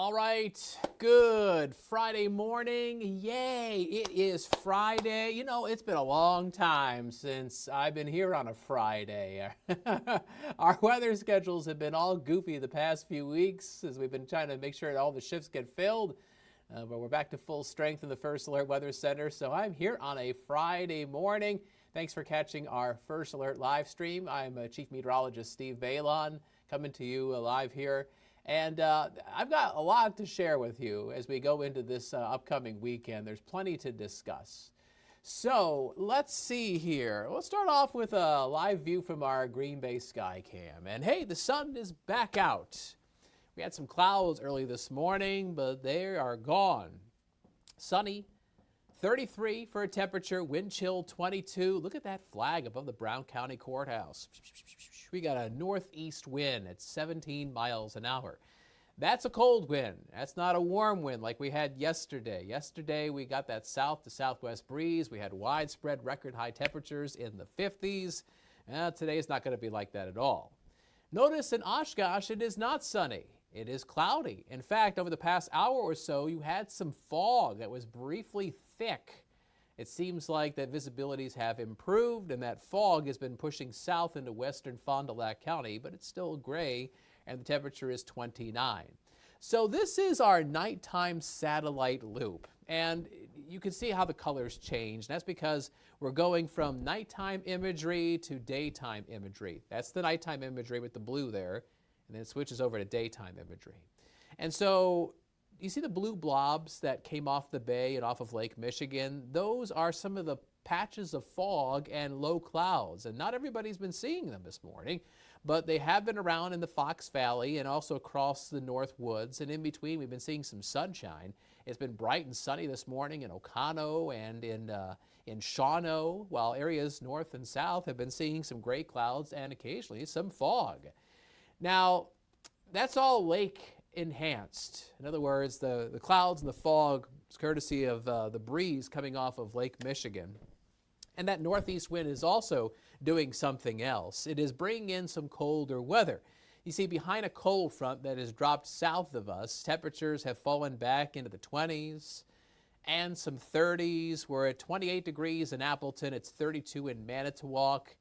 All right, good Friday morning. Yay, it is Friday. You know, it's been a long time since I've been here on a Friday. Our weather schedules have been all goofy the past few weeks as we've been trying to make sure that all the shifts get filled. But we're back to full strength in the First Alert Weather Center, so I'm here on a Friday morning. Thanks for catching our First Alert live stream. I'm Chief Meteorologist Steve Beylon coming to you live here. And I've got a lot to share with you as we go into this upcoming weekend. There's plenty to discuss. So let's see here. Let's start off with a live view from our Green Bay sky cam. And hey, the sun is back out. We had some clouds early this morning, but they are gone. Sunny, 33 for a temperature, wind chill 22. Look at that flag above the Brown County Courthouse. We got a northeast wind at 17 miles an hour. That's a cold wind. That's not a warm wind like we had yesterday. Yesterday, we got that south to southwest breeze. We had widespread record high temperatures in the 50s. Today is not going to be like that at all. Notice in Oshkosh, it is not sunny. It is cloudy. In fact, over the past hour or so, you had some fog that was briefly thick. It seems like that visibilities have improved and that fog has been pushing south into western Fond du Lac County, but it's still gray and the temperature is 29. So this is our nighttime satellite loop, and you can see how the colors change. That's because we're going from nighttime imagery to daytime imagery. That's the nighttime imagery with the blue there, and then it switches over to daytime imagery. And so you see the blue blobs that came off the bay and off of Lake Michigan? Those are some of the patches of fog and low clouds, and not everybody's been seeing them this morning, but they have been around in the Fox Valley and also across the North Woods, and in between we've been seeing some sunshine. It's been bright and sunny this morning in Oconto and in Shawano, while areas north and south have been seeing some gray clouds and occasionally some fog. Now, that's all lake enhanced. In other words, the clouds and the fog is courtesy of the breeze coming off of Lake Michigan. And that northeast wind is also doing something else. It is bringing in some colder weather. You see, behind a cold front that has dropped south of us, temperatures have fallen back into the 20s and some 30s. We're at 28 degrees in Appleton. It's 32 in Manitowoc.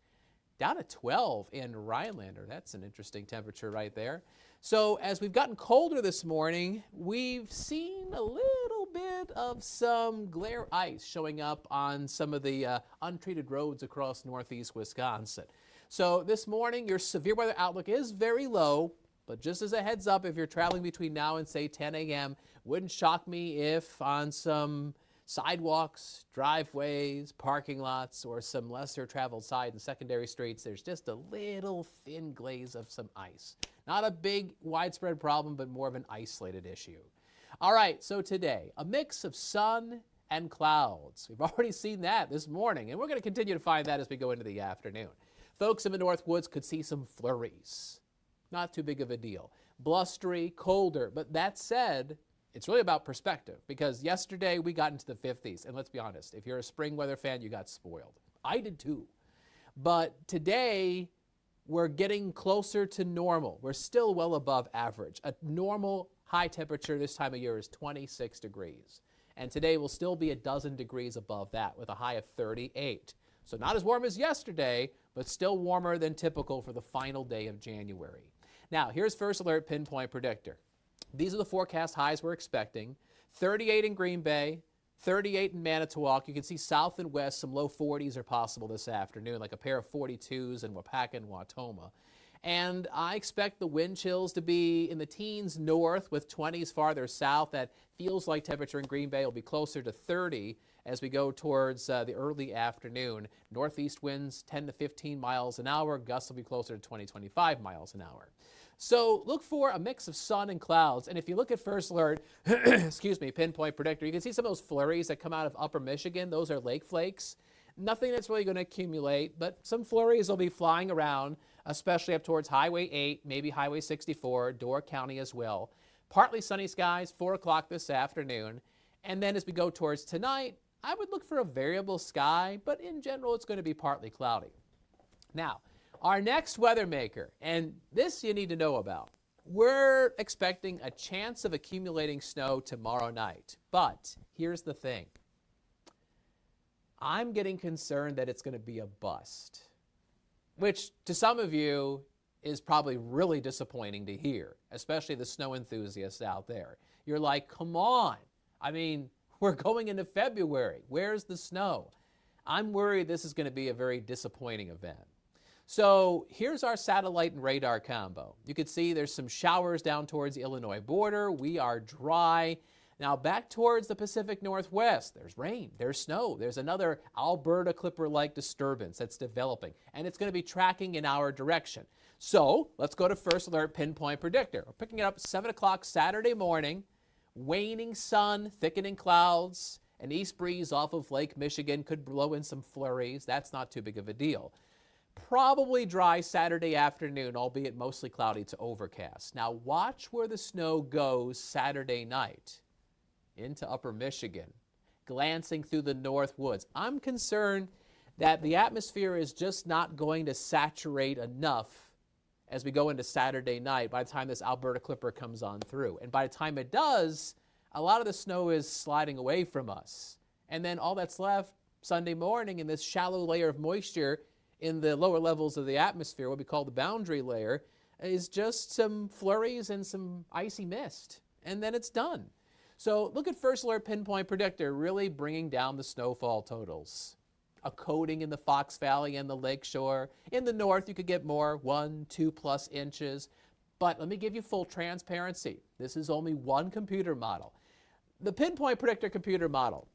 Down to 12 in Rhinelander. That's an interesting temperature right there. So as we've gotten colder this morning, we've seen a little bit of some glare ice showing up on some of the untreated roads across northeast Wisconsin. So this morning, your severe weather outlook is very low, but just as a heads up, if you're traveling between now and say 10 a.m., wouldn't shock me if on some sidewalks, driveways, parking lots, or some lesser traveled side and secondary streets, there's just a little thin glaze of some ice. Not a big widespread problem, but more of an isolated issue. All right, so today, a mix of sun and clouds. We've already seen that this morning, and we're going to continue to find that as we go into the afternoon. Folks in the North Woods could see some flurries. Not too big of a deal. Blustery, colder, but that said, it's really about perspective, because yesterday we got into the 50s, and let's be honest, if you're a spring weather fan, you got spoiled. I did too. But today, we're getting closer to normal. We're still well above average. A normal high temperature this time of year is 26 degrees. And today will still be a dozen degrees above that with a high of 38. So not as warm as yesterday, but still warmer than typical for the final day of January. Now, here's First Alert Pinpoint Predictor. These are the forecast highs we're expecting. 38 in Green Bay, 38 in Manitowoc. You can see south and west, some low 40s are possible this afternoon, like a pair of 42s in Wapaka and Wautoma. And I expect the wind chills to be in the teens north with 20s farther south. That feels like temperature in Green Bay will be closer to 30 as we go towards the early afternoon. Northeast winds 10 to 15 miles an hour. Gusts will be closer to 20-25 miles an hour. So look for a mix of sun and clouds. And if you look at First Alert, Pinpoint Predictor, you can see some of those flurries that come out of upper Michigan. Those are lake flakes. Nothing that's really going to accumulate, but some flurries will be flying around, especially up towards Highway 8, maybe Highway 64, Door County as well. Partly sunny skies, 4 o'clock this afternoon. And then as we go towards tonight, I would look for a variable sky, but in general, it's going to be partly cloudy. Now, our next weather maker, and this you need to know about. we're expecting a chance of accumulating snow tomorrow night. But here's the thing. I'm getting concerned that it's going to be a bust, which to some of you is probably really disappointing to hear, especially the snow enthusiasts out there. You're like, come on. I mean, we're going into February. Where's the snow? I'm worried this is going to be a very disappointing event. So here's our satellite and radar combo. You can see there's some showers down towards the Illinois border. We are dry. Now back towards the Pacific Northwest, there's rain, there's snow, there's another Alberta Clipper-like disturbance that's developing, and it's going to be tracking in our direction. So let's go to First Alert Pinpoint Predictor. We're picking it up at 7 o'clock Saturday morning, waning sun, thickening clouds, an east breeze off of Lake Michigan could blow in some flurries. That's not too big of a deal. Probably dry Saturday afternoon, albeit mostly cloudy to overcast. Now watch where the snow goes Saturday night into upper Michigan, glancing through the north woods. I'm concerned that the atmosphere is just not going to saturate enough as we go into Saturday night by the time this Alberta Clipper comes on through. And by the time it does, a lot of the snow is sliding away from us. And then all that's left Sunday morning in this shallow layer of moisture in the lower levels of the atmosphere, what we call the boundary layer, is just some flurries and some icy mist. And then it's done. So look at First Alert Pinpoint Predictor really bringing down the snowfall totals. A coating in the Fox Valley and the lakeshore. In the north, you could get more, 1, 2+ inches. But let me give you full transparency. This is only one computer model. The Pinpoint Predictor computer model,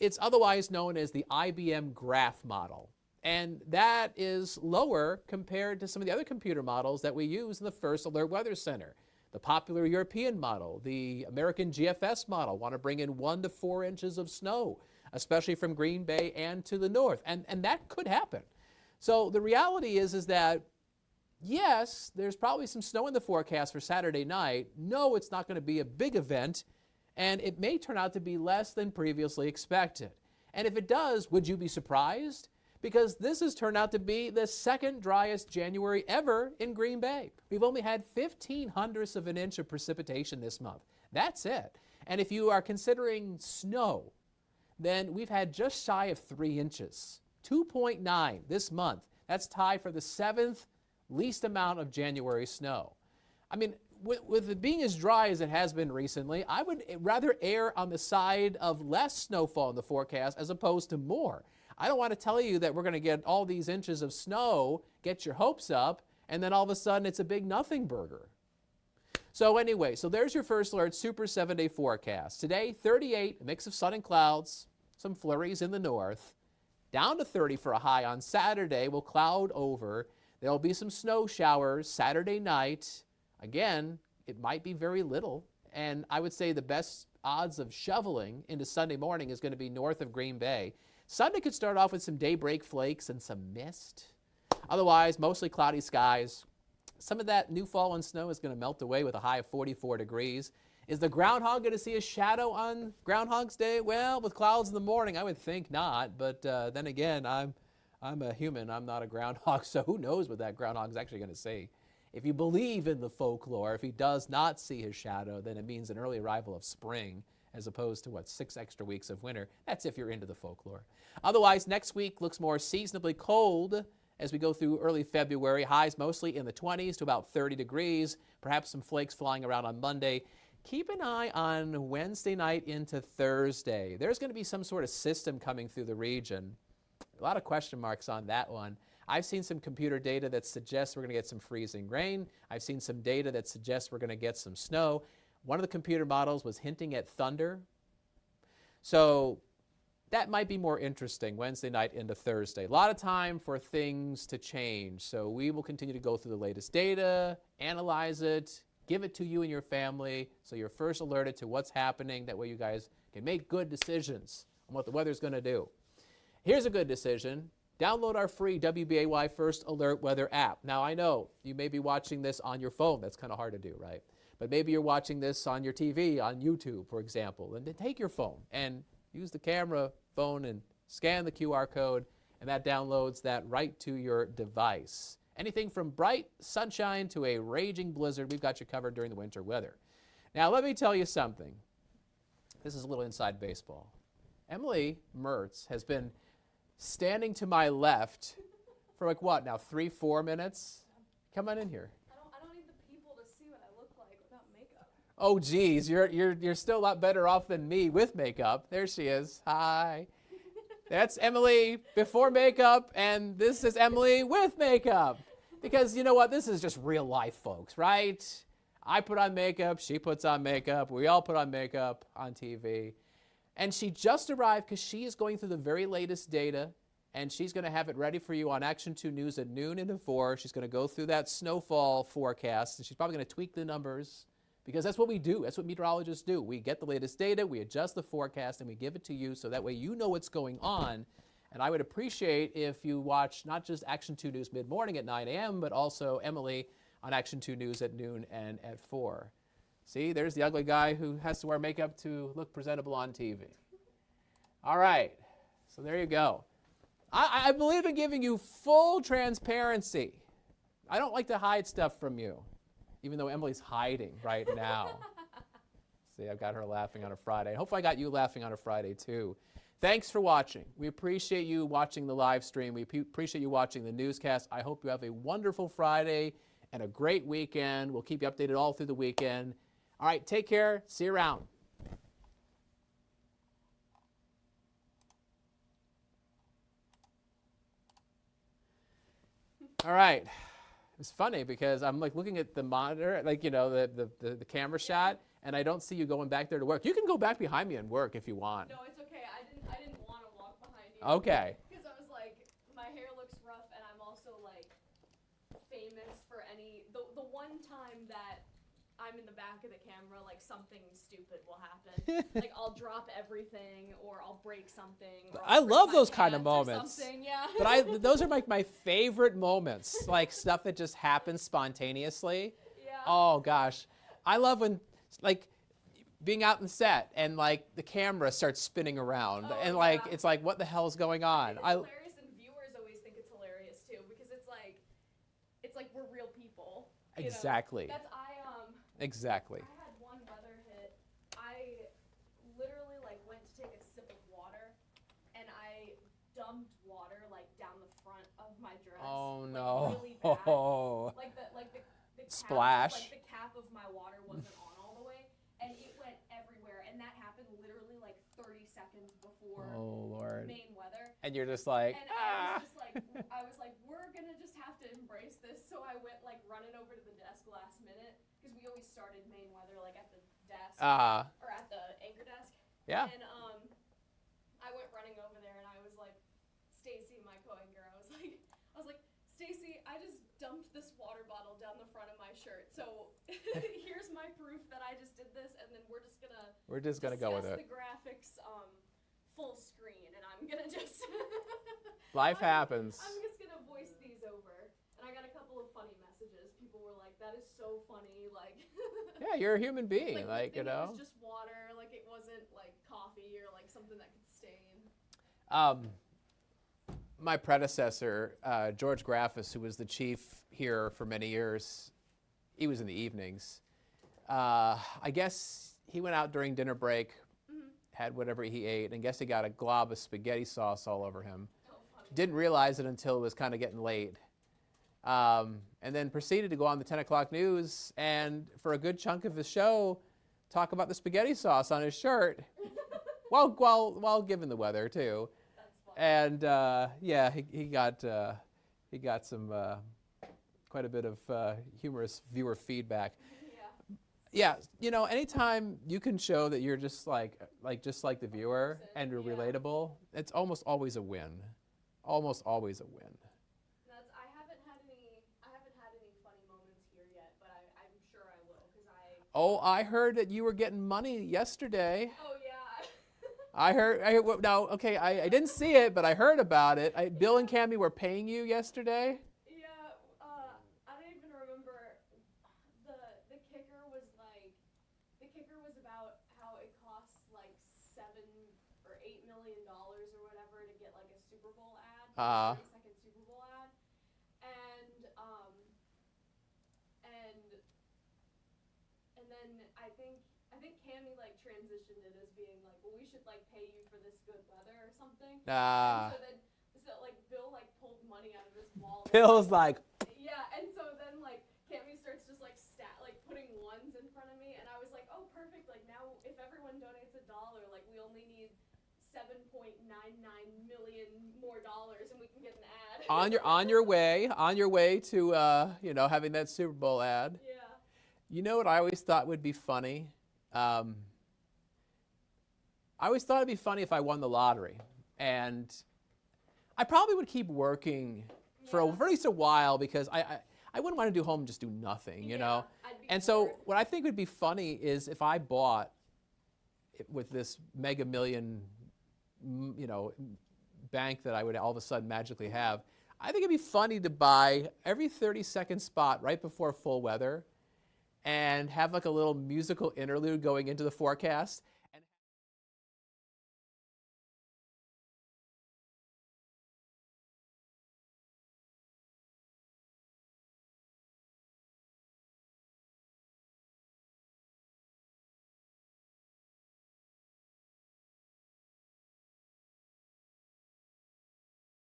it's otherwise known as the IBM Graph model. And that is lower compared to some of the other computer models that we use in the First Alert Weather Center. The popular European model, the American GFS model, want to bring in 1 to 4 inches of snow, especially from Green Bay and to the north. And that could happen. So the reality is that, yes, there's probably some snow in the forecast for Saturday night. No, it's not going to be a big event. And it may turn out to be less than previously expected. And if it does, would you be surprised? Because this has turned out to be the second driest January ever in Green Bay. We've only had 0.15 of an inch of precipitation this month. That's it. And if you are considering snow, then we've had just shy of 3 inches. 2.9 this month. That's tied for the 7th least amount of January snow. I mean, with it being as dry as it has been recently, I would rather err on the side of less snowfall in the forecast as opposed to more. I don't want to tell you that we're going to get all these inches of snow, get your hopes up, and then all of a sudden it's a big nothing burger. So anyway, so there's your First Alert Super 7-day forecast. Today, 38, a mix of sun and clouds, some flurries in the north. Down to 30 for a high on Saturday. We'll cloud over. There'll be some snow showers Saturday night. Again, it might be very little. And I would say the best odds of shoveling into Sunday morning is going to be north of Green Bay. Sunday could start off with some daybreak flakes and some mist. Otherwise, mostly cloudy skies. Some of that new fallen snow is going to melt away with a high of 44 degrees. Is the groundhog going to see a shadow on Groundhog's Day? Well, with clouds in the morning, I would think not. But then again, I'm a human. I'm not a groundhog, so who knows what that groundhog's actually going to see. If you believe in the folklore, if he does not see his shadow, then it means an early arrival of spring, as opposed to, 6 extra weeks of winter. That's if you're into the folklore. Otherwise, next week looks more seasonably cold as we go through early February. Highs mostly in the 20s to about 30 degrees, perhaps some flakes flying around on Monday. Keep an eye on Wednesday night into Thursday. There's going to be some sort of system coming through the region. A lot of question marks on that one. I've seen some computer data that suggests we're going to get some freezing rain. I've seen some data that suggests we're going to get some snow. One of the computer models was hinting at thunder. So that might be more interesting Wednesday night into Thursday. A lot of time for things to change. So we will continue to go through the latest data, analyze it, give it to you and your family so you're first alerted to what's happening. That way you guys can make good decisions on what the weather's going to do. Here's a good decision. Download our free WBAY First Alert Weather app. Now, I know you may be watching this on your phone. That's kind of hard to do, right? But maybe you're watching this on your TV, on YouTube, for example. And then take your phone and use the camera phone and scan the QR code, and that downloads that right to your device. Anything from bright sunshine to a raging blizzard, we've got you covered during the winter weather. Now, let me tell you something. This is a little inside baseball. Emily Mertz has been standing to my left for like what now, 3-4 minutes? Come on in here. I don't need the people to see what I look like without makeup. Oh, geez, you're still a lot better off than me with makeup. There she is. Hi. That's Emily before makeup, and this is Emily with makeup. Because you know what? This is just real life, folks, right? I put on makeup. She puts on makeup. We all put on makeup on TV. And she just arrived because she is going through the very latest data, and she's going to have it ready for you on Action 2 News at noon and at 4. She's going to go through that snowfall forecast, and she's probably going to tweak the numbers because that's what we do. That's what meteorologists do. We get the latest data, we adjust the forecast, and we give it to you so that way you know what's going on. And I would appreciate if you watch not just Action 2 News mid-morning at 9 a.m., but also Emily on Action 2 News at noon and at 4. See, there's the ugly guy who has to wear makeup to look presentable on TV. All right, so there you go. I believe in giving you full transparency. I don't like to hide stuff from you, even though Emily's hiding right now. See, I've got her laughing on a Friday. Hopefully I got you laughing on a Friday too. Thanks for watching. We appreciate you watching the live stream. We appreciate you watching the newscast. I hope you have a wonderful Friday and a great weekend. We'll keep you updated all through the weekend. All right, take care. See you around. All right. It's funny because I'm like looking at the monitor, like, you know, the camera shot, and I don't see you going back there to work. You can go back behind me and work if you want. No, it's okay. I didn't want to walk behind you. Okay. Because I was like, my hair looks rough, and I'm also like famous for the one time that I'm in the back of the camera, like something stupid will happen. Like I'll drop everything, or I'll break something. Or I I'll break love my those kind of pants or moments. something, yeah. But those are like my favorite moments, like stuff that just happens spontaneously. Yeah. Oh gosh, I love when like being out in set and like the camera starts spinning around and like yeah. it's like what the hell is going on? It's hilarious, and viewers always think it's hilarious too, because it's like we're real people. You Exactly. know? Exactly. I had one weather hit. I literally like went to take a sip of water, and I dumped water like down the front of my dress. Oh like, no. Really bad. Oh. Like the Splash. Cap, like the cap of my water wasn't on all the way, and it went everywhere. And that happened literally like 30 seconds before Lord. main weather. And you're just like, And I was like, we're gonna just have to embrace this. So I went like running over to the desk last minute, because we always started main weather like at the desk or at the anchor desk. Yeah. And I went running over there, and I was like, Stacy, my co-anchor, I was like, Stacy, I just dumped this water bottle down the front of my shirt. So here's my proof that I just did this, and then we're just gonna go with it. the graphics full screen, and I'm gonna just Life happens. I'm just gonna voice these over. And I got a couple of funny messages. People were like, that is so funny, like Yeah, you're a human being, like you know. It was just water, like it wasn't like coffee or like something that could stain. My predecessor, George Graffis, who was the chief here for many years, he was in the evenings. I guess he went out during dinner break, had whatever he ate, and guess he got a glob of spaghetti sauce all over him. Oh, funny. Didn't realize it until it was kind of getting late. And then proceeded to go on the 10 o'clock news and for a good chunk of his show talk about the spaghetti sauce on his shirt while given the weather too. That's funny. And yeah, he got some quite a bit of humorous viewer feedback. Yeah. Yeah, you know, anytime you can show that you're just like the viewer and you're relatable, it's almost always a win. Almost always a win. I haven't had any funny moments here yet, but I'm sure I will, because Oh, I heard that you were getting money yesterday. Oh yeah. I didn't see it, but I heard about it. Bill and Cammie were paying you yesterday. Yeah, I don't even remember. The kicker was about how it costs like $7 or $8 million or whatever to get like a Super Bowl ad, 30-second Super Bowl ad, and I think Cammy like transitioned it as being like, well, we should like pay you for this good weather or something. Ah. And so like Bill like pulled money out of his wallet. Bill's like, Yeah, and so then like Cammy starts just like putting ones in front of me, and I was like, oh, perfect. Like now, if everyone donates $1, like we only need 7.99 million more dollars, and we can get an ad. on your way to having that Super Bowl ad. Yeah. You know what I always thought would be funny? I always thought it'd be funny if I won the lottery, and I probably would keep working for at least a while, because I wouldn't want to do home and just do nothing, you know. I'd be And bored. so what I think would be funny is if I bought with this Mega Million, bank that I would all of a sudden magically have. I think it'd be funny to buy every 30-second spot right before full weather, and have like a little musical interlude going into the forecast,